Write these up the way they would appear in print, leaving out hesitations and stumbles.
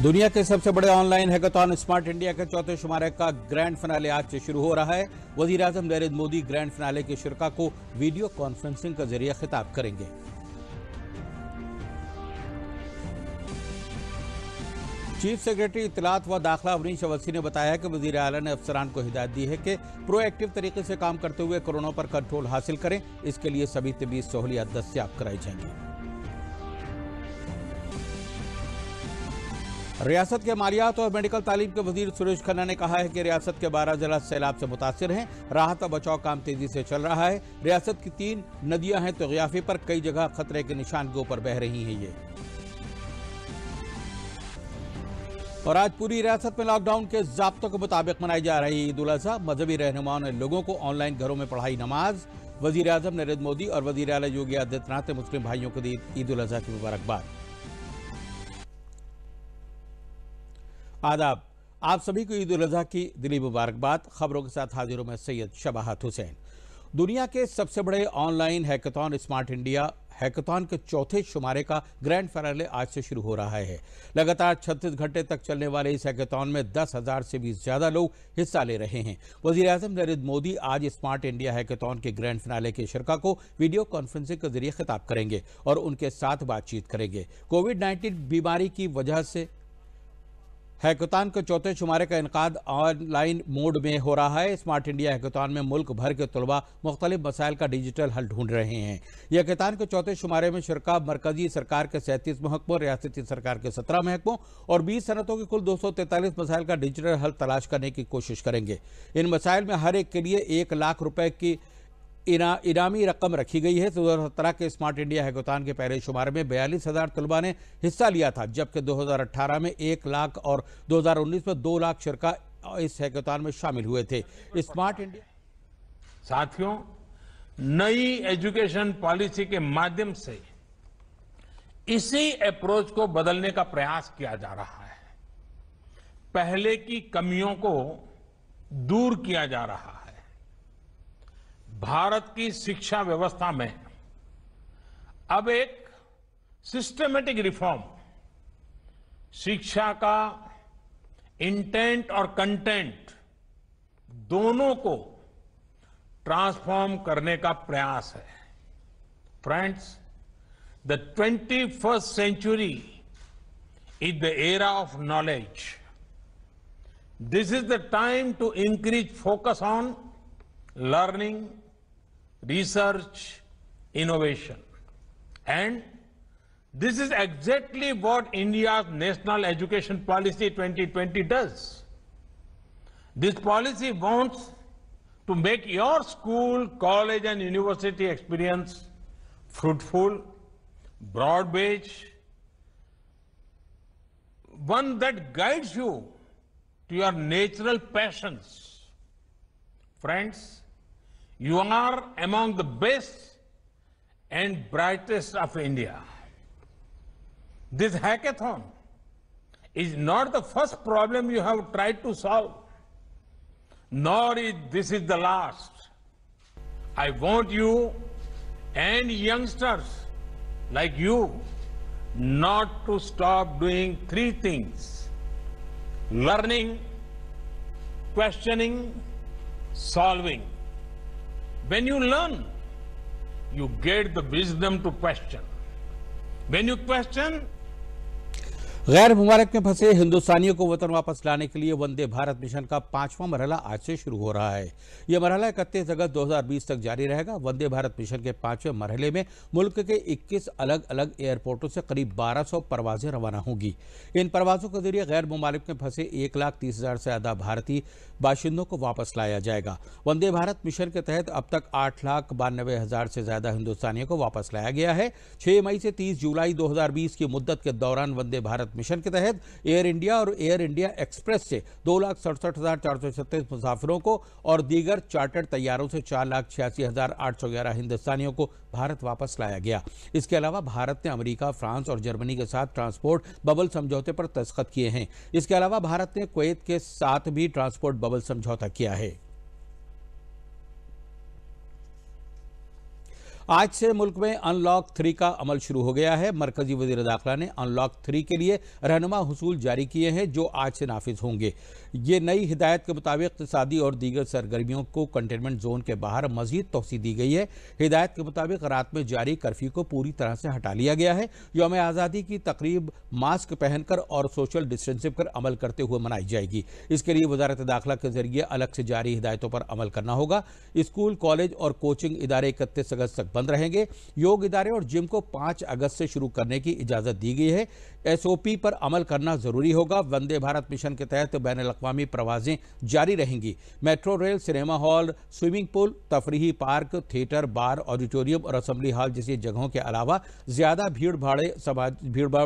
दुनिया के सबसे बड़े ऑनलाइन हैकाथॉन स्मार्ट इंडिया के चौथे शुमारे का ग्रैंड फिनाले आज से शुरू हो रहा है। वजीर आजम नरेंद्र मोदी ग्रैंड फिनाले के शुरा को वीडियो कॉन्फ्रेंसिंग के जरिए खिताब करेंगे। चीफ सेक्रेटरी इत्तलात व दाखिला अवनीश अवस्थी ने बताया है कि वजीर आला ने अफसरान को हिदायत दी है कि प्रोएक्टिव तरीके से काम करते हुए कोरोना पर कंट्रोल हासिल करें। इसके लिए सभी तबी सहूलियात दस्तयाब कराई जाएंगी। रियासत के मालियात और मेडिकल तालीम के वजीर सुरेश खन्ना ने कहा है कि रियासत के 12 जिला सैलाब से मुतासिर हैं। राहत और बचाव काम तेजी से चल रहा है। रियासत की 3 नदियां हैं तो गियाफी पर कई जगह खतरे के निशान के ऊपर बह रही हैं। ये और आज पूरी रियासत में लॉकडाउन के ज़ाब्तों के मुताबिक मनाई जा रही ईद उल अज़हा। मजहबी रहनुमाओं ने लोगों को ऑनलाइन घरों में पढ़ाई नमाज। वजीर आजम नरेंद्र मोदी और वजीर आला योगी आदित्यनाथ ने मुस्लिम भाइयों को दी ईद उल अज़हा की मुबारकबाद। आदाब, आप सभी को ईद उल अज़हा की दिली मुबारकबाद। खबरों के साथ हाजिरों में सैयद शबाहत हुसैन। दुनिया के सबसे बड़े online hackathon smart India hackathon के चौथे शुमारे का ग्रैंड फिनाले आज से शुरू हो रहा है। लगातार 36 घंटे तक चलने वाले इस हैकाथॉन में 10,000 से भी ज्यादा लोग हिस्सा ले रहे हैं। वज़ीर आज़म नरेंद्र मोदी आज स्मार्ट इंडिया हैकाथॉन के ग्रैंड फिनाले के शुरा को वीडियो कॉन्फ्रेंसिंग के जरिए खिताब करेंगे और उनके साथ बातचीत करेंगे। कोविड-19 बीमारी की वजह से हैकाथॉन के चौथे शुमारे का इनकाद ऑनलाइन मोड में हो रहा है। स्मार्ट इंडिया हैकाथॉन में मुल्क भर के तलबा मुख्तलिफ मसाइल का डिजिटल हल ढूंढ रहे हैं। यह हैकाथॉन के चौथे शुमारे में शुरा मरकजी सरकार के 37 महकमों, रियासती सरकार के 17 महकमों और 20 सनतों के कुल 243 मसाइल का डिजिटल हल तलाश करने की कोशिश करेंगे। इन मसाइल में हर एक के लिए 1 लाख रुपए की इनामी रकम रखी गई है। 2017 के स्मार्ट इंडिया हैकाथॉन के पहले शुमारे में 42,000 तलबा ने हिस्सा लिया था, जबकि 2018 में 1 लाख और 2019 में 2 लाख शुरा इस हैकाथॉन में शामिल हुए थे। स्मार्ट इंडिया साथियों, नई एजुकेशन पॉलिसी के माध्यम से इसी अप्रोच को बदलने का प्रयास किया जा रहा है। पहले की कमियों को दूर किया जा रहा है। भारत की शिक्षा व्यवस्था में अब एक सिस्टमेटिक रिफॉर्म, शिक्षा का इंटेंट और कंटेंट दोनों को ट्रांसफॉर्म करने का प्रयास है। Friends, the 21st century is the era of knowledge. This is the time to increase focus on learning, research, innovation. And this is exactly what India's National Education Policy 2020 does. This policy wants to make your school, college and university experience fruitful, broad-based, one that guides you to your natural passions. Friends, you are among the best and brightest of India. This hackathon is not the first problem you have tried to solve, nor is this the last. I want you and youngsters like you not to stop doing 3 things: learning, questioning, solving. When you learn, you get the wisdom to question. When you question, गैर मुमालिक में फंसे हिंदुस्तानियों को वतन वापस लाने के लिए Vande Bharat mission का 5वां मरहला आज से शुरू हो रहा है। यह मरहला 31 अगस्त 2020 तक जारी रहेगा। वंदे भारत मिशन के 5वें मरहले में मुल्क के 21 अलग अलग एयरपोर्टों से करीब 1200 परवाजें रवाना होंगी। इन परवाजों के जरिए गैर मुमालिक में फंसे 1,30,000 से ज्यादा भारतीय बाशिंदों को वापस लाया जाएगा। वंदे भारत मिशन के तहत अब तक 8,92,000 से ज्यादा हिंदुस्तानियों को वापस लाया गया है। 6 मई से 30 जुलाई 2020 की मुद्दत के दौरान वंदे भारत मिशन के तहत एयर इंडिया और एयर इंडिया एक्सप्रेस से 2,67,436 मुसाफिरों को और दीगर चार्टर्ड तैयारों से 4,86,811 हिंदुस्तानियों को भारत वापस लाया गया। इसके अलावा भारत ने अमेरिका, फ्रांस और जर्मनी के साथ ट्रांसपोर्ट बबल समझौते पर दस्तखत किए हैं। इसके अलावा भारत ने कुवैत के साथ भी ट्रांसपोर्ट बबल समझौता किया है। आज से मुल्क में अनलॉक 3 का अमल शुरू हो गया है। मरकजी वजीर दाखिला ने अनलॉक 3 के लिए रहनुमा हुसूल जारी किए हैं जो आज से नाफिज होंगे। ये नई हिदायत के मुताबिक इक़्तिसादी और दीगर सरगर्मियों को कंटेनमेंट जोन के बाहर मजीद तोसी दी गई है। हिदायत के मुताबिक रात में जारी कर्फ्यू को पूरी तरह से हटा लिया गया है। यौम आज़ादी की तकरीब मास्क पहनकर और सोशल डिस्टेंसिंग पर अमल करते हुए मनाई जाएगी। इसके लिए वजारत दाखिला के जरिए अलग से जारी हिदायतों पर अमल करना होगा। स्कूल, कॉलेज और कोचिंग इदारे 31 अगस्त तक बंद रहेंगे। योग इदारे और जिम को 5 अगस्त से शुरू करने की इजाजत दी गई है। SOP पर अमल करना जरूरी होगा। वंदे भारत मिशन के तहत बैनुल-अक़वामी प्रवासें जारी रहेंगी। Metro rail, cinema hall, swimming pool, तफरीही पार्क, थिएटर, बार, ऑडिटोरियम और असेंबली हॉल जैसी जगहों के अलावा ज्यादा भीड़ भाड़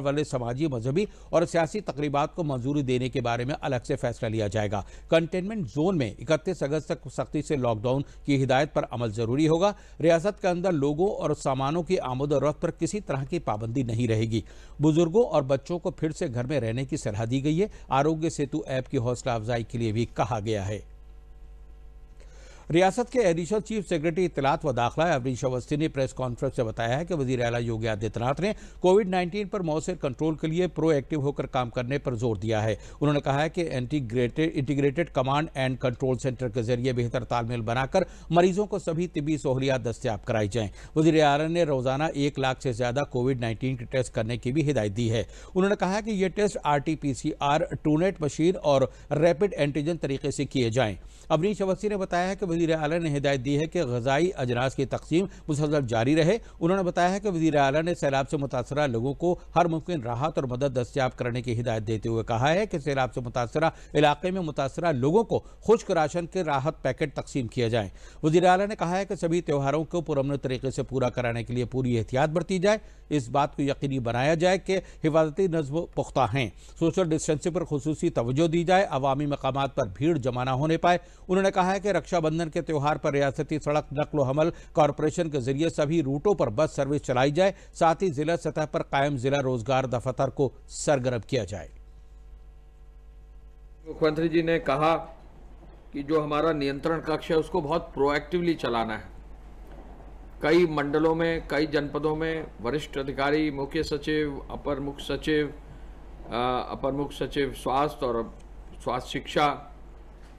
वाले समाजी, मजहबी और सियासी तकरीबात को मंजूरी देने के बारे में अलग से फैसला लिया जाएगा। कंटेनमेंट जोन में 31 अगस्त तक सख्ती से लॉकडाउन की हिदायत पर अमल जरूरी होगा। रियासत के अंदर लोगों और सामानों की आमद और रफ्त पर किसी तरह की पाबंदी नहीं रहेगी। बुजुर्गों और बच्चों को फिर से घर में रहने की सलाह दी गई है। आरोग्य सेतु ऐप की हौसला अफजाई के लिए भी कहा गया है। रियासत के एडिशनल चीफ सेक्रेटरी इत्तलात व दाखिला अवनीश अवस्थी ने प्रेस कॉन्फ्रेंस से बताया है कि वज़ीर आला योगी आदित्यनाथ ने कोविड-19 पर मौसर कंट्रोल के लिए प्रोएक्टिव होकर काम करने पर जोर दिया है। उन्होंने कहा है कि integrated command and control centre के जरिए बेहतर तालमेल बनाकर मरीजों को सभी तिबी सहूलियात दस्तियाब कराई जाएं। वज़ीर आला ने रोजाना 1 लाख से ज्यादा कोविड-19 के टेस्ट करने की भी हिदायत दी है। उन्होंने कहा कि ये टेस्ट RT-PCR, ट्रूनेट मशीन और रैपिड एंटीजन तरीके से किए जाएं। अवनीश अवस्थी ने बताया है कि वज़ीर आला ने हिदायत दी है कि ग़िज़ाई अजनास की तकसीम मुसलसल जारी रहे। उन्होंने बताया है कि वज़ीर आला ने सैलाब से मुतासरा लोगों को हर मुमकिन राहत और मदद दस्तियाब करने की हिदायत देते हुए कहा है कि सैलाब से मुतासरा इलाके में मुतासरा लोगों को खुश्क राशन के राहत पैकेट तकसीम किए जाएं। वज़ीर आला ने कहा है कि सभी त्योहारों को पुरअमन तरीके से पूरा कराने के लिए पूरी एहतियात बरती जाए। इस बात को यकीनी बनाया जाए कि हिफाजती नज़्म पुख्ता हैं। सोशल डिस्टेंसिंग पर खुसूसी तवज्जो दी जाए। अवामी मकामात पर भीड़ जमा न होने पाए। उन्होंने कहा है कि रक्षाबंधन के त्यौहार पर रियासती सड़क नक्ल हमल कॉरपोरेशन के जरिए सभी रूटों पर बस सर्विस चलाई जाए। साथ ही जिला सतह पर कायम जिला रोजगार दफ्तर को सरगर्म किया जाए। मुख्यमंत्री जी ने कहा कि जो हमारा नियंत्रण कक्ष है उसको बहुत प्रोएक्टिवली चलाना है। कई मंडलों में, कई जनपदों में वरिष्ठ अधिकारी, मुख्य सचिव, अपर मुख्य सचिव स्वास्थ्य और स्वास्थ्य शिक्षा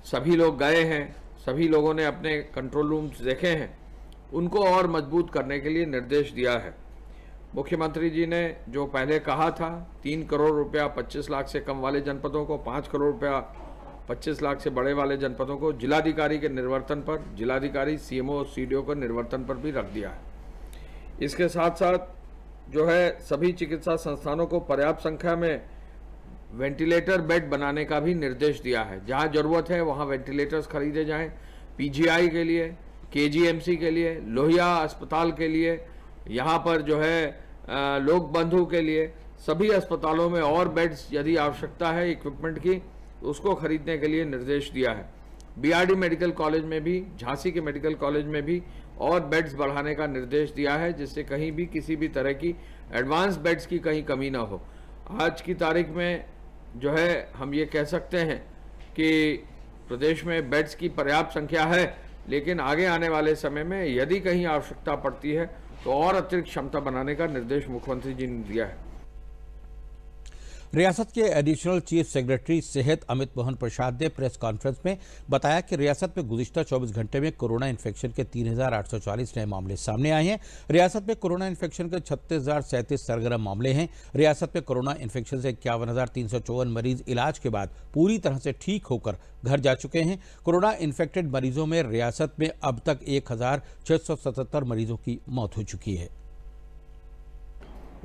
सभी लोग गए हैं। सभी लोगों ने अपने कंट्रोल रूम्स देखे हैं। उनको और मजबूत करने के लिए निर्देश दिया है। मुख्यमंत्री जी ने जो पहले कहा था 3 करोड़ रुपया 25 लाख से कम वाले जनपदों को, 5 करोड़ रुपया 25 लाख से बड़े वाले जनपदों को जिलाधिकारी के निर्वर्तन पर, जिलाधिकारी, CMO और CDO के निर्वर्तन पर भी रख दिया है। इसके साथ साथ जो है सभी चिकित्सा संस्थानों को पर्याप्त संख्या में वेंटिलेटर बेड बनाने का भी निर्देश दिया है। जहां जरूरत है वहां वेंटिलेटर्स खरीदे जाएं। PGI के लिए, KGMC के लिए, लोहिया अस्पताल के लिए, यहां पर जो है लोक बंधु के लिए, सभी अस्पतालों में और बेड्स यदि आवश्यकता है इक्विपमेंट की उसको खरीदने के लिए निर्देश दिया है। BRD मेडिकल कॉलेज में भी, झांसी के मेडिकल कॉलेज में भी और बेड्स बढ़ाने का निर्देश दिया है जिससे कहीं भी किसी भी तरह की एडवांस बेड्स की कहीं कमी ना हो। आज की तारीख में जो है हम ये कह सकते हैं कि प्रदेश में बेड्स की पर्याप्त संख्या है, लेकिन आगे आने वाले समय में यदि कहीं आवश्यकता पड़ती है तो और अतिरिक्त क्षमता बनाने का निर्देश मुख्यमंत्री जी ने दिया है। रियासत के एडिशनल चीफ सेक्रेटरी सेहत अमित मोहन प्रसाद ने प्रेस कॉन्फ्रेंस में बताया कि रियासत में गुज़िश्ता 24 घंटे में कोरोना इन्फेक्शन के 3,840 नए मामले सामने आए हैं। रियासत में कोरोना इन्फेक्शन के 36,037 सरगर्म मामले हैं। रियासत में कोरोना इन्फेक्शन से 51,354 मरीज इलाज के बाद पूरी तरह से ठीक होकर घर जा चुके हैं। कोरोना इन्फेक्टेड मरीजों में रियासत में अब तक 1,677 मरीजों की मौत हो चुकी है।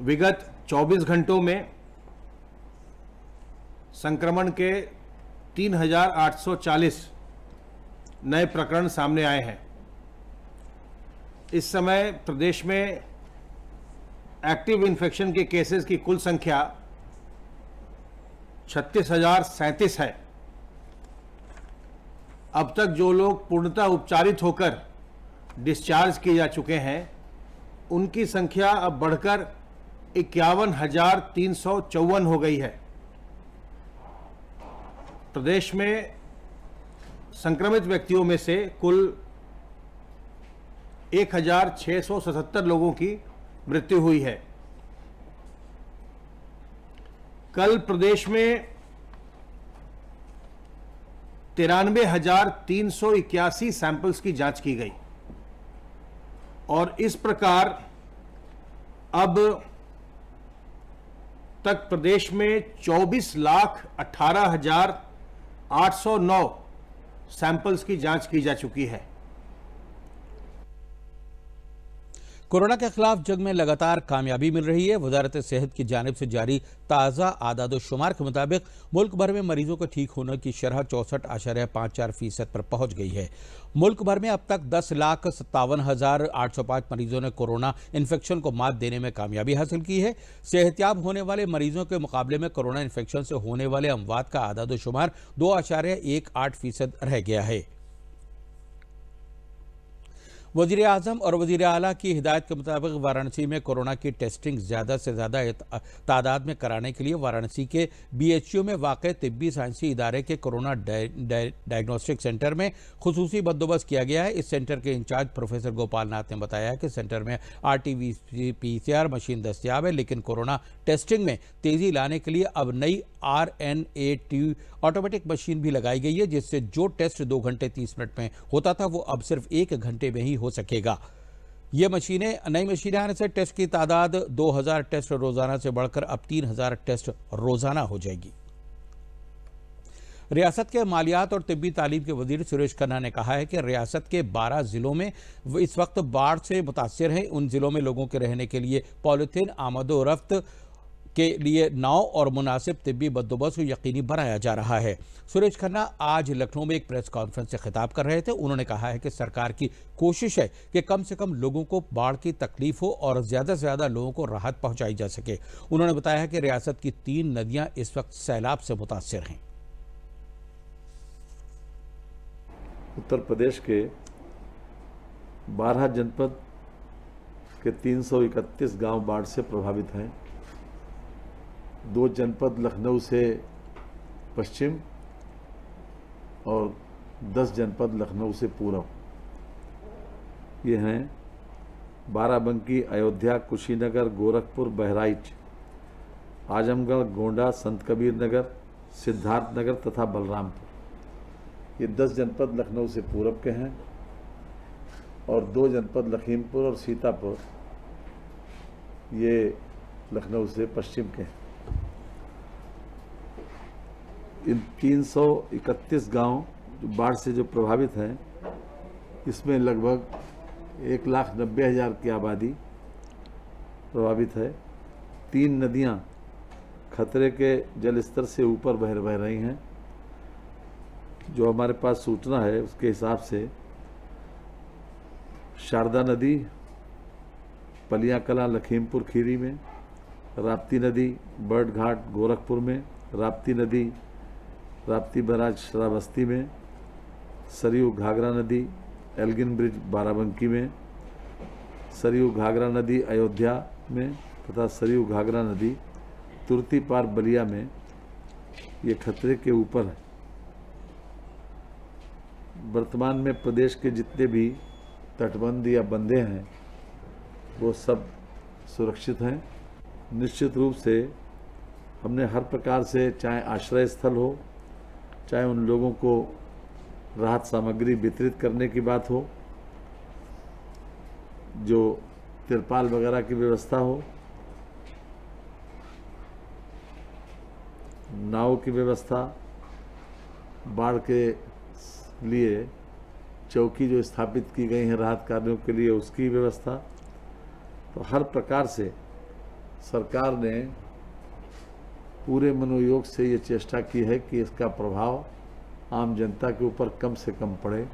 विगत 24 घंटों में संक्रमण के 3,840 नए प्रकरण सामने आए हैं। इस समय प्रदेश में एक्टिव इन्फेक्शन के केसेस की कुल संख्या 36,037 है। अब तक जो लोग पूर्णतः उपचारित होकर डिस्चार्ज किए जा चुके हैं उनकी संख्या अब बढ़कर 51,354 हो गई है। प्रदेश में संक्रमित व्यक्तियों में से कुल 1677 लोगों की मृत्यु हुई है। कल प्रदेश में 93,381 सैंपल्स की जांच की गई और इस प्रकार अब तक प्रदेश में 24,18,809 सैंपल्स की जांच की जा चुकी है। कोरोना के खिलाफ जंग में लगातार कामयाबी मिल रही है। वजारत सेहत की जानिब से जारी ताज़ा आदाद-ओ-शुमार के मुताबिक मुल्क भर में मरीजों के ठीक होने की शरह 64.54% पर पहुंच गई है। मुल्क भर में अब तक 10,57,805 मरीजों ने कोरोना इन्फेक्शन को मात देने में कामयाबी हासिल की है। सेहतियाब होने वाले मरीजों के मुकाबले में कोरोना इन्फेक्शन से होने वाले अमवात का आदाद-ओ-शुमार 2.18% रह गया है। वज़ीर आज़म और वज़ीर आला की हिदायत के मुताबिक वाराणसी में कोरोना की टेस्टिंग ज़्यादा से ज़्यादा तादाद में कराने के लिए वाराणसी के BHU में वाक़ तिब्बी साइंसी इदारे के कोरोना डायग्नोस्टिक सेंटर में खुसूसी बंदोबस्त किया गया है। इस सेंटर के इंचार्ज प्रोफेसर गोपाल नाथ ने बताया कि सेंटर में RT-PCR मशीन दस्तियाब है, लेकिन कोरोना टेस्टिंग में तेज़ी लाने के लिए अब नई RNA-T ऑटोमेटिक मशीन भी लगाई गई है, जिससे जो टेस्ट 2 घंटे 30 मिनट में होता था वो अब सिर्फ 1 घंटे में ही हो सकेगा। ये नई मशीनें आने से टेस्ट की तादाद 2000 टेस्ट रोजाना से बढ़कर अब 3000 टेस्ट रोजाना हो जाएगी। रियासत के मालियात और तिब्बी तालीम के वजीर सुरेश खन्ना ने कहा है कि रियासत के 12 जिलों में इस वक्त बाढ़ से मुतासिर हैं। उन जिलों में लोगों के रहने के लिए पॉलीथीन आमदोरफ्त के लिए नाव और मुनासिब तिब्बी बंदोबस्त को यकीनी बनाया जा रहा है। सुरेश खन्ना आज लखनऊ में एक प्रेस कॉन्फ्रेंस से खिताब कर रहे थे। उन्होंने कहा है कि सरकार की कोशिश है कि कम से कम लोगों को बाढ़ की तकलीफ हो और ज़्यादा से ज़्यादा लोगों को राहत पहुंचाई जा सके। उन्होंने बताया कि रियासत की 3 नदियां इस वक्त सैलाब से मुतासिर हैं। उत्तर प्रदेश के 12 जनपद के 331 गांव बाढ़ से प्रभावित हैं। 2 जनपद लखनऊ से पश्चिम और 10 जनपद लखनऊ से पूर्व। ये हैं बाराबंकी, अयोध्या, कुशीनगर, गोरखपुर, बहराइच, आजमगढ़, गोंडा, संत कबीर नगर, सिद्धार्थनगर तथा बलरामपुर। ये 10 जनपद लखनऊ से पूर्व के हैं और 2 जनपद लखीमपुर और सीतापुर ये लखनऊ से पश्चिम के हैं। इन 331 गांव जो बाढ़ से जो प्रभावित हैं, इसमें लगभग 1,90,000 की आबादी प्रभावित है। 3 नदियां खतरे के जल स्तर से ऊपर बह रही हैं। जो हमारे पास सूचना है उसके हिसाब से शारदा नदी पलिया कला लखीमपुर खीरी में, राप्ती नदी बर्ड घाट गोरखपुर में, राप्ती नदी राप्ती बराज श्रावस्ती में, सरयू घाघरा नदी एल्गिन ब्रिज बाराबंकी में, सरयू घाघरा नदी अयोध्या में तथा सरयू घाघरा नदी तुर्ती पार बलिया में ये खतरे के ऊपर है। वर्तमान में प्रदेश के जितने भी तटबंध या बंदे हैं वो सब सुरक्षित हैं। निश्चित रूप से हमने हर प्रकार से, चाहे आश्रय स्थल हो, चाहे उन लोगों को राहत सामग्री वितरित करने की बात हो, जो तिरपाल वगैरह की व्यवस्था हो, नाव की व्यवस्था, बाढ़ के लिए चौकी जो स्थापित की गई है राहत कार्यों के लिए उसकी व्यवस्था, तो हर प्रकार से सरकार ने पूरे मनोयोग से ये चेष्टा की है कि इसका प्रभाव आम जनता के ऊपर कम से कम पड़े।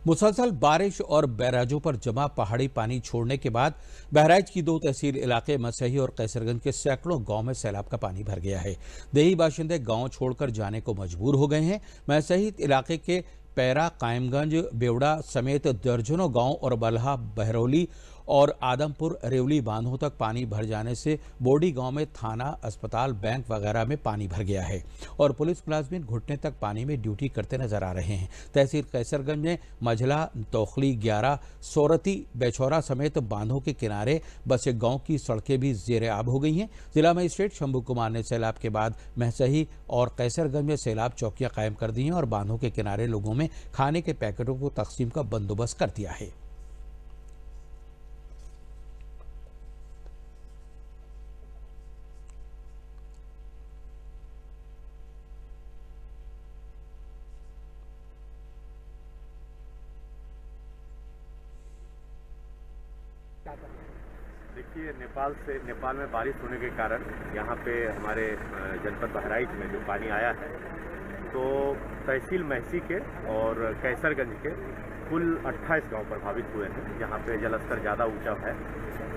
मुसलसल बारिश और बैराजों पर जमा पहाड़ी पानी छोड़ने के बाद बहराइच की 2 तहसील इलाके मसही और कैसरगंज के सैकड़ों गांव में सैलाब का पानी भर गया है। देही बाशिंदे गांव छोड़कर जाने को मजबूर हो गए हैं। मसही इलाके के पैरा, कायमगंज, बेवड़ा समेत दर्जनों गांव और बल्हा, बहरौली और आदमपुर रेवली बांधों तक पानी भर जाने से बोडी गांव में थाना, अस्पताल, बैंक वगैरह में पानी भर गया है और पुलिस मुलाजमीन घुटने तक पानी में ड्यूटी करते नजर आ रहे हैं। तहसील कैसरगंज में मझला, तोखली, 11, सोरती, बेचौरा समेत बांधों के किनारे बसे गांव की सड़कें भी जेर आब हो गई हैं। जिला मजिस्ट्रेट शंभू कुमार ने सैलाब के बाद महसही और कैसरगंज में सैलाब चौकियां कायम कर दी हैं और बांधों के किनारे लोगों में खाने के पैकेटों को तकसीम का बंदोबस्त कर दिया है। देखिए, नेपाल में बारिश होने के कारण यहाँ पे हमारे जनपद बहराइच में जो पानी आया है, तो तहसील महसी के और कैसरगंज के कुल 28 गांव प्रभावित हुए हैं, जहाँ पे जलस्तर ज़्यादा ऊंचा है।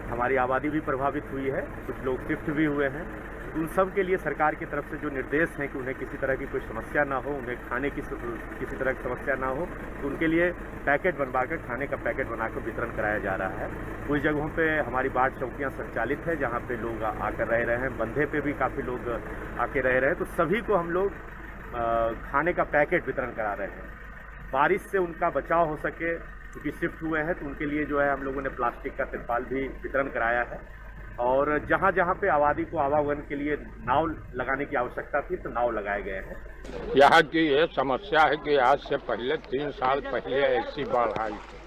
हमारी आबादी भी प्रभावित हुई है, कुछ लोग शिफ्ट भी हुए हैं। उन सब के लिए सरकार की तरफ से जो निर्देश हैं कि उन्हें किसी तरह की कोई समस्या ना हो, उन्हें खाने की किसी तरह की समस्या ना हो, तो उनके लिए पैकेट बनवाकर, खाने का पैकेट बनाकर वितरण कराया जा रहा है। कुछ जगहों पे हमारी बाढ़ चौकियां संचालित है, जहां पे लोग आकर रह रहे हैं। बंधे पे भी काफ़ी लोग आके रह रहे हैं, तो सभी को हम लोग खाने का पैकेट वितरण करा रहे हैं। बारिश से उनका बचाव हो सके, क्योंकि शिफ्ट हुए हैं, तो उनके लिए जो है हम लोगों ने प्लास्टिक का तिरपाल भी वितरण कराया है। और जहाँ जहाँ पे आबादी को आवागमन के लिए नाव लगाने की आवश्यकता थी, तो नाव लगाए गए हैं। यहाँ की ये समस्या है कि आज से पहले 3 साल पहले ऐसी बाढ़ आई थी,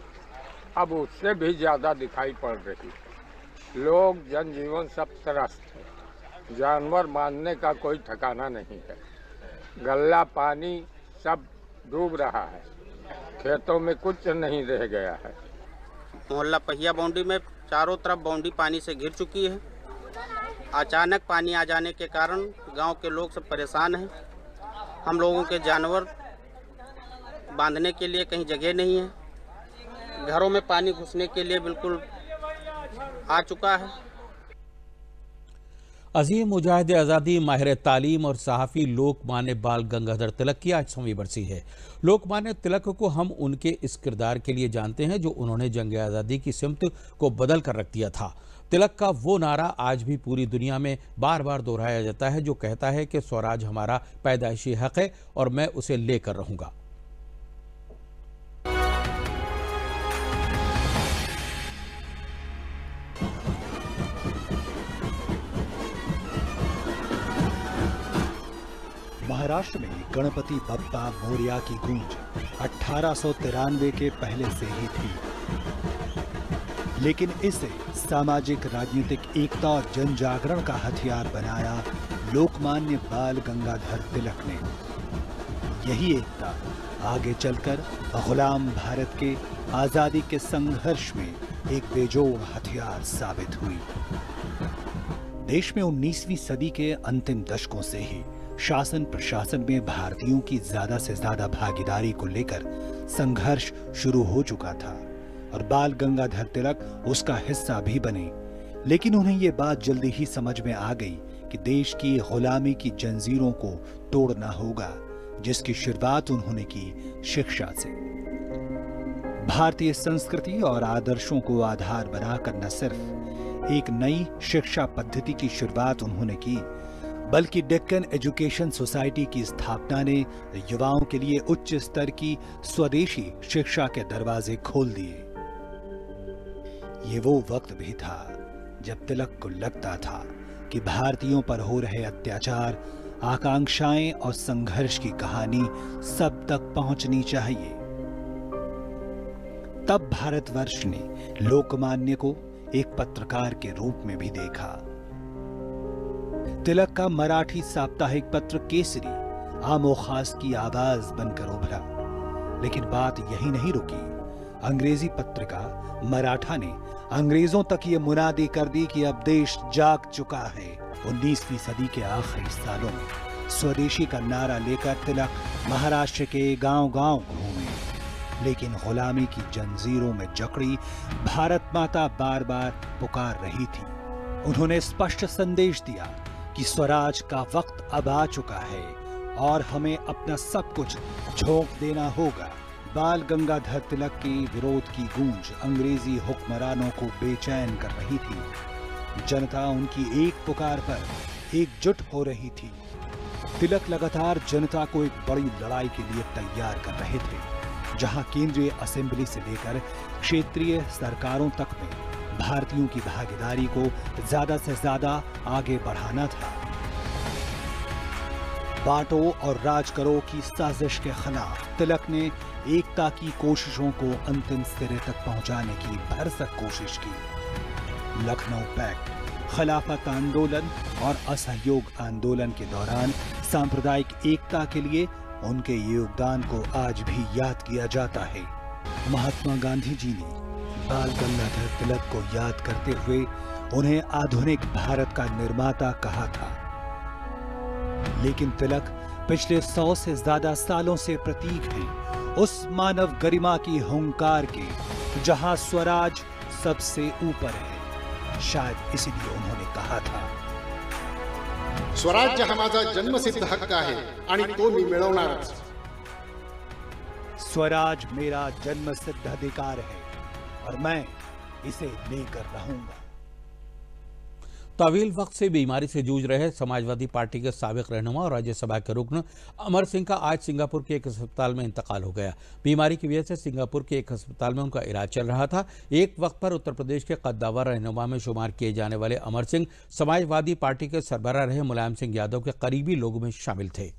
अब उससे भी ज़्यादा दिखाई पड़ रही है। लोग जनजीवन सब त्रस्त है, जानवर मारने का कोई ठिकाना नहीं है। गल्ला पानी सब डूब रहा है, खेतों में कुछ नहीं रह गया है। मोहल्ला पहिया बाउंड्री में चारों तरफ बाउंड्री पानी से घिर चुकी है। अचानक पानी आ जाने के कारण गांव के लोग सब परेशान हैं। हम लोगों के जानवर बांधने के लिए कहीं जगह नहीं है। घरों में पानी घुसने के लिए बिल्कुल आ चुका है। अजीम मुजाहिद आज़ादी, माहिर तालीम और सहाफ़ी लोकमान्य बाल गंगाधर तिलक की आज 100वीं बरसी है। लोकमान्य तिलक को हम उनके इस किरदार के लिए जानते हैं जो उन्होंने जंग आज़ादी की सिमत को बदल कर रख दिया था। तिलक का वो नारा आज भी पूरी दुनिया में बार बार दोहराया जाता है जो कहता है कि स्वराज हमारा पैदाइशी हक है और मैं उसे लेकर रहूंगा। महाराष्ट्र में गणपति बप्पा मोरया की गूंज 1893 के पहले से ही थी, लेकिन इसे सामाजिक राजनीतिक एकता और जन जागरण का हथियार बनाया लोकमान्य बाल गंगाधर तिलक ने। यही एकता आगे चलकर गुलाम भारत के आजादी के संघर्ष में एक बेजोड़ हथियार साबित हुई। देश में 19वीं सदी के अंतिम दशकों से ही शासन प्रशासन में भारतीयों की ज्यादा से ज्यादा भागीदारी को लेकर संघर्ष शुरू हो चुका था और बाल गंगाधर तिलक उसका हिस्सा भी बने। लेकिन उन्हें यह बात जल्दी ही समझ में आ गई कि देश की गुलामी की जंजीरों को तोड़ना होगा, जिसकी शुरुआत उन्होंने की शिक्षा से। भारतीय संस्कृति और आदर्शों को आधार बनाकर न सिर्फ एक नई शिक्षा पद्धति की शुरुआत उन्होंने की, बल्कि डेक्कन एजुकेशन सोसाइटी की स्थापना ने युवाओं के लिए उच्च स्तर की स्वदेशी शिक्षा के दरवाजे खोल दिए। ये वो वक्त भी था जब तिलक को लगता था कि भारतीयों पर हो रहे अत्याचार, आकांक्षाएं और संघर्ष की कहानी सब तक पहुंचनी चाहिए। तब भारतवर्ष ने लोकमान्य को एक पत्रकार के रूप में भी देखा। तिलक का मराठी साप्ताहिक पत्र केसरी आमो खास की आवाज बनकर उभरा। लेकिन बात यही नहीं रुकी। अंग्रेजी पत्रिका मराठा ने अंग्रेजों तक ये मुनादी कर दी कि अब देश जाग चुका है। 19वीं सदी के आखिरी सालों में स्वदेशी का नारा लेकर तिलक महाराष्ट्र के गांव-गांव घूमे, लेकिन गुलामी की जंजीरों में जकड़ी भारत माता बार बार पुकार रही थी। उन्होंने स्पष्ट संदेश दिया कि स्वराज का वक्त अब आ चुका है और हमें अपना सब कुछ झोंक देना होगा, बाल गंगाधर तिलक के विरोध की गूंज अंग्रेजी हुक्मरानों को बेचैन कर रही थी। जनता उनकी एक पुकार पर एकजुट हो रही थी। तिलक लगातार जनता को एक बड़ी लड़ाई के लिए तैयार कर रहे थे, जहां केंद्रीय असेंबली से लेकर क्षेत्रीय सरकारों तक में भारतीयों की भागीदारी को ज्यादा से ज्यादा आगे बढ़ाना था। बांटो और राज करो की साजिश के खिलाफ तिलक ने एकता की कोशिशों को अंतिम सिरे तक पहुंचाने की भरसक कोशिश की। लखनऊ पैक्ट, खिलाफत आंदोलन और असहयोग आंदोलन के दौरान सांप्रदायिक एकता के लिए उनके योगदान को आज भी याद किया जाता है। महात्मा गांधी जी ने बाल गंगाधर तिलक को याद करते हुए उन्हें आधुनिक भारत का निर्माता कहा था। लेकिन तिलक पिछले 100 से ज्यादा सालों से प्रतीक हैं उस मानव गरिमा की हुंकार के जहां स्वराज सबसे ऊपर है। शायद इसीलिए उन्होंने कहा था, स्वराज्य हा माझा जन्मसिद्ध हक्क आहे आणि तो मी मिळवणारच। स्वराज मेरा जन्मसिद्ध अधिकार है और मैं इसे लेकर रहूंगा। तवील वक्त से बीमारी से जूझ रहे समाजवादी पार्टी के साबिक रहनुमा और राज्यसभा के रुकन अमर सिंह का आज सिंगापुर के एक अस्पताल में इंतकाल हो गया। बीमारी की वजह से सिंगापुर के एक अस्पताल में उनका इलाज चल रहा था। एक वक्त पर उत्तर प्रदेश के कद्दावर रहनुमा में शुमार किए जाने वाले अमर सिंह समाजवादी पार्टी के सरबराह रहे मुलायम सिंह यादव के करीबी लोगों में शामिल थे।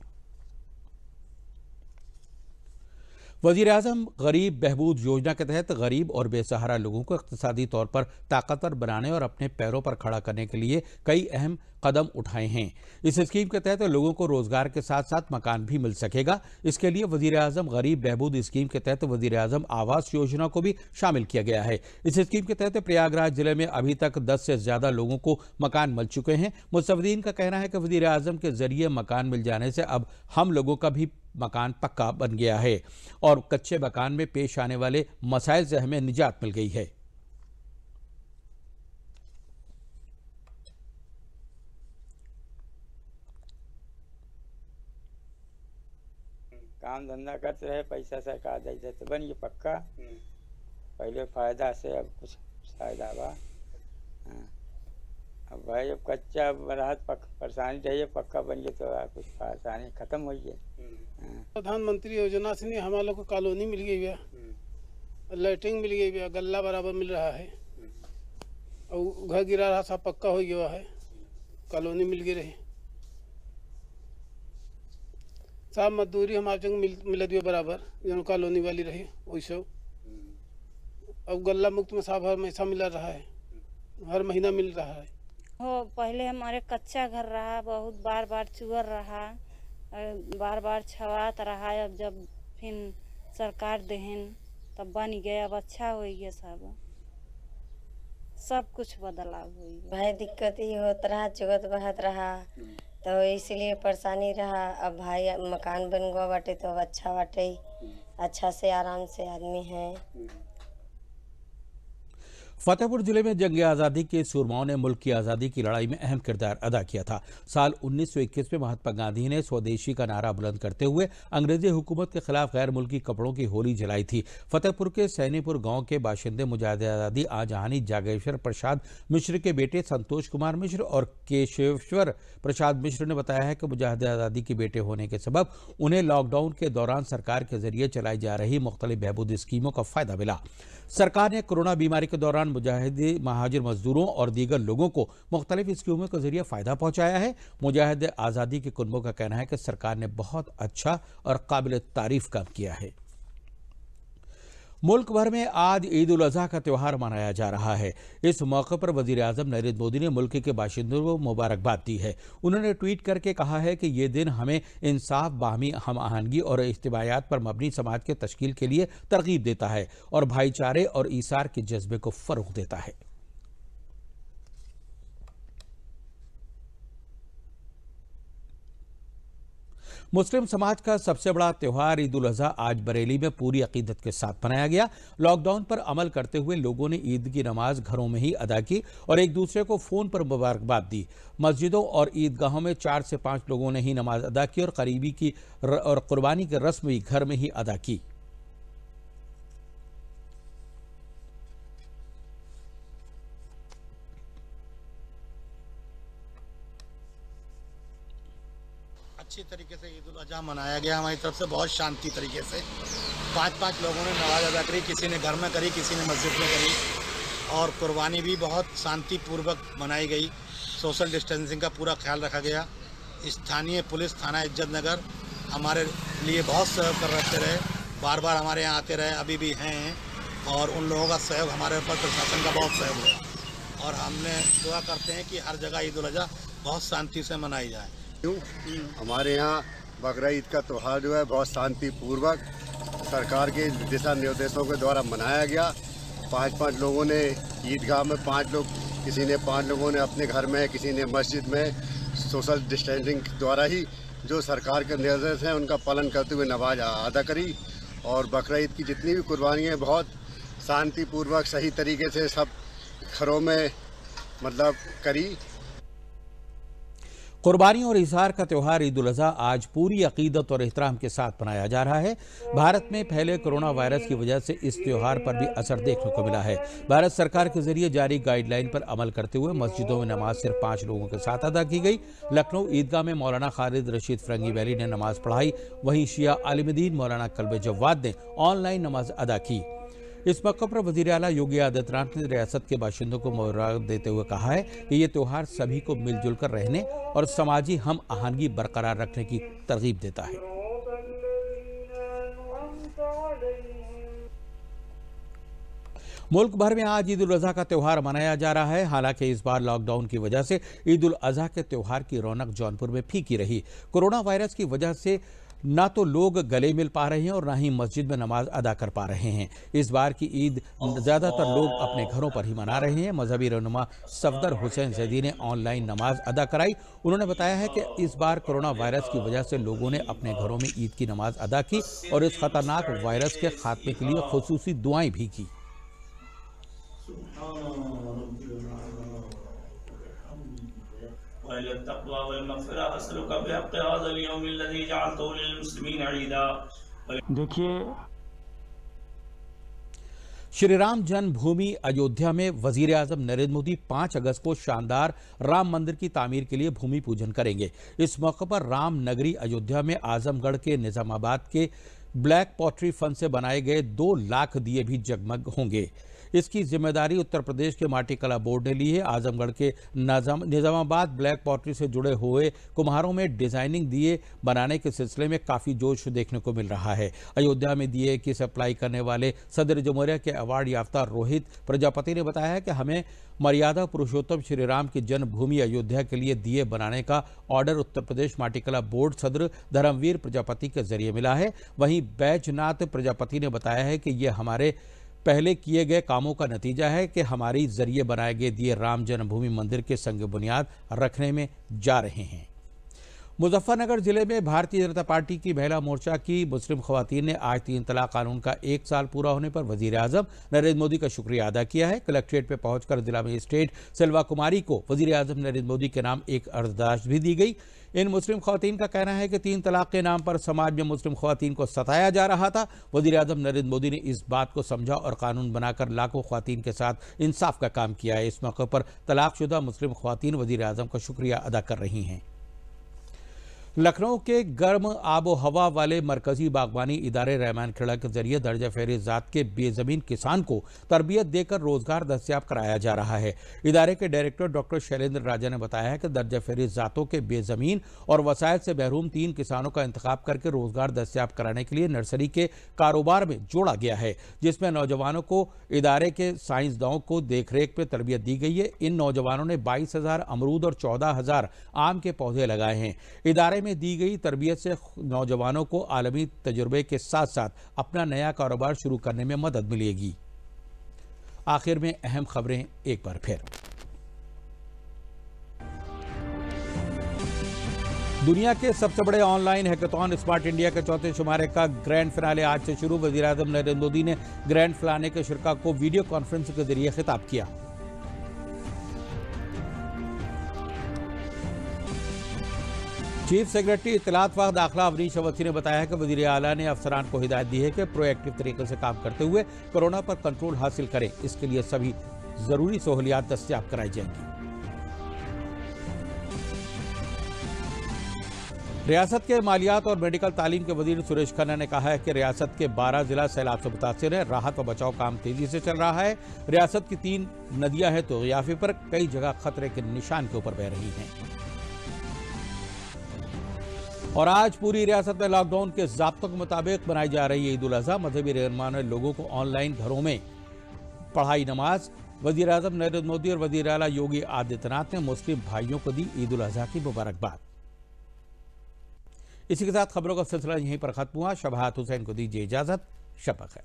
वज़ीर-ए-आज़म गरीब बहबूद योजना के तहत गरीब और बेसहारा लोगों को इक़्तिसादी तौर पर ताकतवर बनाने और अपने पैरों पर खड़ा करने के लिए कई अहम कदम उठाए हैं। इस स्कीम के तहत लोगों को रोजगार के साथ साथ मकान भी मिल सकेगा। इसके लिए वज़ीर-ए-आज़म गरीब बहबूद स्कीम के तहत वज़ीर-ए-आज़म आवास योजना को भी शामिल किया गया है। इस स्कीम के तहत प्रयागराज जिले में अभी तक 10 से ज्यादा लोगों को मकान मिल चुके हैं। मुस्तफ़ीदीन का कहना है कि वज़ीर-ए-आज़म के जरिए मकान मिल जाने से अब हम लोगों का भी मकान पक्का बन गया है और कच्चे मकान में पेश आने वाले मसाइल से हमें निजात मिल गई है। काम धंधा करते रहे, पैसा सरकार दे देते बन ये पक्का। पहले फायदा से अब कुछ फायदा बा। अब भाई अब कच्चा राहत परेशानी रही है, पक्का बन गया तो कुछ परेशानी खत्म हुई है। प्रधानमंत्री योजना से नहीं हमारे लोग को कॉलोनी मिल गई है, लाइटिंग मिल गई है, गल्ला बराबर मिल रहा है और घर गिरा रहा सब पक्का हो गया है, कॉलोनी मिल गई रही, सब मजदूरी हमारे जंग मिलत हुई बराबर जो कॉलोनी वाली रही वैसे। अब गल्ला मुक्त में साहब हमेशा मिल रहा है, हर महीना मिल रहा है। हो पहले हमारे कच्चा घर रहा, बहुत बार बार चुअर रहा, बार बार छवात रहा। अब जब फिर सरकार देहन तब बन गया, अब अच्छा हो गया, सब कुछ बदलाव हुई। भाई दिक्कत ही होता रहा, चुगत बहत रहा तो इसलिए परेशानी रहा। अब भाई मकान बन गया बाटे तो अब अच्छा बाटे, अच्छा से आराम से आदमी है। फतेहपुर जिले में जंग आज़ादी के सूरमाओं ने मुल्क की आज़ादी की लड़ाई में अहम किरदार अदा किया था। साल 1921 में महात्मा गांधी ने स्वदेशी का नारा बुलंद करते हुए अंग्रेजी हुकूमत के खिलाफ गैर मुल्की कपड़ों की होली जलाई थी। फतेहपुर के सैनीपुर गांव के बाशिंदे मुजाहिद आज़ादी आजहानी जागेश्वर प्रसाद मिश्र के बेटे संतोष कुमार मिश्र और केशवेश्वर प्रसाद मिश्र ने बताया है कि मुजाहिद आज़ादी के बेटे होने के सबब उन्हें लॉकडाउन के दौरान सरकार के जरिए चलाई जा रही मुख्तलिफ बहबूद स्कीमों का फायदा मिला। सरकार ने कोरोना बीमारी के दौरान मुजाहिदी महाजिर मजदूरों और दीगर लोगों को मुख्तलिफ स्कीमों के जरिए फायदा पहुंचाया है। मुजाहिद आज़ादी के कुनबों का कहना है कि सरकार ने बहुत अच्छा और काबिल तारीफ काम किया है। मुल्क भर में आज ईद उल अज़हा का त्यौहार मनाया जा रहा है। इस मौके पर वज़ीर-ए-आज़म नरेंद्र मोदी ने मुल्क के बाशिंदों को मुबारकबाद दी है। उन्होंने ट्वीट करके कहा है कि ये दिन हमें इंसाफ, बाहमी हम आहंगी और इज्तिमायात पर मबनी समाज के तश्कील के लिए तरगीब देता है और भाईचारे और ईसार के जज्बे को फ़रोग़ देता है। मुस्लिम समाज का सबसे बड़ा त्यौहार ईद उल अज़हा आज बरेली में पूरी अकीदत के साथ मनाया गया। लॉकडाउन पर अमल करते हुए लोगों ने ईद की नमाज घरों में ही अदा की और एक दूसरे को फ़ोन पर मुबारकबाद दी। मस्जिदों और ईदगाहों में 4 से 5 लोगों ने ही नमाज अदा की और करीबी की और कुर्बानी की रस्म भी घर में ही अदा की। अच्छी तरीके से ईद उल अजहा मनाया गया हमारी तरफ से, बहुत शांति तरीके से। 5-5 लोगों ने नमाज अदा करी, किसी ने घर में करी, किसी ने मस्जिद में करी, और कुर्बानी भी बहुत शांतिपूर्वक मनाई गई। सोशल डिस्टेंसिंग का पूरा ख्याल रखा गया। स्थानीय पुलिस थाना इज्जत नगर हमारे लिए बहुत सहयोग करते रहे, बार बार हमारे यहाँ आते रहे, अभी भी हैं, और उन लोगों का सहयोग हमारे ऊपर प्रशासन का बहुत सहयोग हुआ। और हमने दुआ करते हैं कि हर जगह ईद उल अजहा बहुत शांति से मनाई जाए। हमारे यहाँ बकरा ईद का त्यौहार जो है बहुत शांतिपूर्वक सरकार के दिशा निर्देशों के द्वारा मनाया गया। 5-5 लोगों ने ईदगाह में, 5 लोग, किसी ने 5 लोगों ने अपने घर में, किसी ने मस्जिद में, सोशल डिस्टेंसिंग द्वारा ही जो सरकार के निर्देश हैं उनका पालन करते हुए नमाज अदा करी। और बकरा ईद की जितनी भी कुर्बानियाँ बहुत शांतिपूर्वक सही तरीके से सब घरों में मतलब करी। कुर्बानी और इज़हार का त्यौहार ईद उल अज़हा आज पूरी अकीदत और एहतराम के साथ मनाया जा रहा है। भारत में फैले कोरोना वायरस की वजह से इस त्यौहार पर भी असर देखने को मिला है। भारत सरकार के जरिए जारी गाइडलाइन पर अमल करते हुए मस्जिदों में नमाज सिर्फ 5 लोगों के साथ अदा की गई। लखनऊ ईदगाह में मौलाना खालिद रशीद फरंगी वैली ने नमाज पढ़ाई, वहीं शिया आलिमुद्दीन मौलाना कल्ब जवाद ने ऑनलाइन नमाज अदा की। इस मौके पर वज़ीर आला योगी आदित्यनाथ ने रियासत के बाशिंदों को मुबारक देते हुए कहा है कि ये त्यौहार सभी को मिलजुल कर रहने और समाजी हम आहंगी बरकरार रखने की तरगीब देता है। मुल्क भर में आज ईद उल अज़हा का त्यौहार मनाया जा रहा है। हालांकि इस बार लॉकडाउन की वजह से ईद उल अज़हा के त्यौहार की रौनक जौनपुर में फीकी रही। कोरोना वायरस की वजह से ना तो लोग गले मिल पा रहे हैं और ना ही मस्जिद में नमाज अदा कर पा रहे हैं। इस बार की ईद ज़्यादातर लोग अपने घरों पर ही मना रहे हैं। मजहबी रहनुमा सफदर हुसैन जैदी ने ऑनलाइन नमाज अदा कराई। उन्होंने बताया है कि इस बार कोरोना वायरस की वजह से लोगों ने अपने घरों में ईद की नमाज अदा की और इस खतरनाक वायरस के खात्मे के लिए खुसूसी दुआएं भी की। देखिए, श्री राम जन्मभूमि अयोध्या में वजीर आजम नरेंद्र मोदी 5 अगस्त को शानदार राम मंदिर की तामीर के लिए भूमि पूजन करेंगे। इस मौके पर राम नगरी अयोध्या में आजमगढ़ के निजामाबाद के ब्लैक पॉटरी फन से बनाए गए 2 लाख दिए भी जगमग होंगे। इसकी जिम्मेदारी उत्तर प्रदेश के माटी कला बोर्ड ने ली है। आजमगढ़ के निजामाबाद ब्लैक पॉटरी से जुड़े हुए कुम्हारों में डिजाइनिंग दिए बनाने के सिलसिले में काफ़ी जोश देखने को मिल रहा है। अयोध्या में दिए की सप्लाई करने वाले सदर जमहूरिया के अवार्ड याफ्ता रोहित प्रजापति ने बताया है कि हमें मर्यादा पुरुषोत्तम श्री राम की जन्मभूमि अयोध्या के लिए दिए बनाने का ऑर्डर उत्तर प्रदेश माटीकला बोर्ड सदर धर्मवीर प्रजापति के जरिए मिला है। वहीं बैजनाथ प्रजापति ने बताया है कि यह हमारे पहले किए गए कामों का नतीजा है कि हमारी जरिए बनाए गए दिए राम जन्मभूमि मंदिर के संग बुनियाद रखने में जा रहे हैं। मुजफ्फरनगर जिले में भारतीय जनता पार्टी की महिला मोर्चा की मुस्लिम खवातीन ने आज 3 तलाक कानून का 1 साल पूरा होने पर वजीर आजम नरेंद्र मोदी का शुक्रिया अदा किया है। कलेक्ट्रेट पे पहुंचकर जिला मजिस्ट्रेट सिल्वा कुमारी को वजीर आजम नरेंद्र मोदी के नाम एक अर्जदाश्त भी दी गई। इन मुस्लिम खवातीन का कहना है कि 3 तलाक के नाम पर समाज में मुस्लिम खवातीन को सताया जा रहा था। वजीर आजम नरेंद्र मोदी ने इस बात को समझा और कानून बनाकर लाखों खवातीन के साथ इंसाफ का काम किया है। इस मौके पर तलाकशुदा मुस्लिम खवातीन वजीर आजम का शुक्रिया अदा कर रही हैं। लखनऊ के गर्म आबो हवा वाले मरकजी बागवानी इदारे रहमान खेड़ा के जरिए दर्जा फेरी जात के बेजमीन किसान को तरबियत देकर रोजगार दस्तियाब कराया जा रहा है। इदारे के डायरेक्टर डॉक्टर शैलेंद्र राजा ने बताया है कि दर्जा फेरी जातों के बेजमीन और वसाइल से महरूम 3 किसानों का इंतखाब करके रोजगार दस्तियाब कराने के लिए नर्सरी के कारोबार में जोड़ा गया है, जिसमें नौजवानों को इदारे के साइंसदानों को देखरेख पर तरबियत दी गई है। इन नौजवानों ने 22,000 अमरूद और 14,000 आम के पौधे लगाए हैं। इदारे में दी गई तरबियत से नौजवानों को आलमी तजुर्बे के साथ साथ अपना नया कारोबार शुरू करने में मदद मिलेगी। आखिर में अहम खबरें एक बार फिर। दुनिया के सबसे बड़े ऑनलाइन हैकाथॉन स्मार्ट इंडिया के 4थे शुमारे का ग्रैंड फिनाले आज से शुरू। वज़ीर आज़म नरेंद्र मोदी ने ग्रैंड फिनाले के शुरा को वीडियो कॉन्फ्रेंस के जरिए खिताब किया। चीफ सेक्रेटरी इत्तलात व दाखिला अवनीश अवस्थी ने बताया है कि वज़ीर आला ने अफसरान को हिदायत दी है कि प्रोएक्टिव तरीके से काम करते हुए कोरोना पर कंट्रोल हासिल करें। इसके लिए सभी जरूरी सहूलियात दस्तियाब कराई जाएंगी। रियासत के मालियात और मेडिकल तालीम के वजीर सुरेश खन्ना ने कहा है कि रियासत के 12 जिला सैलाब से मुतासिर है। राहत व बचाव काम तेजी से चल रहा है। रियासत की 3 नदियां हैं तो याफी पर कई जगह खतरे के निशान के ऊपर बह रही हैं। और आज पूरी रियासत में लॉकडाउन के ज़ाब्तों के मुताबिक मनाई जा रही है ईद उल अज़हा। मजहबी रहनुमा ने लोगों को ऑनलाइन घरों में पढ़ाई नमाज। वज़ीर आज़म नरेंद्र मोदी और वज़ीर आला योगी आदित्यनाथ ने मुस्लिम भाइयों को दी ईद उल अज़हा की मुबारकबाद। इसी के साथ खबरों का सिलसिला यहीं पर खत्म हुआ। शबाहत हुसैन को दीजिए इजाजत। शब ख़ैर।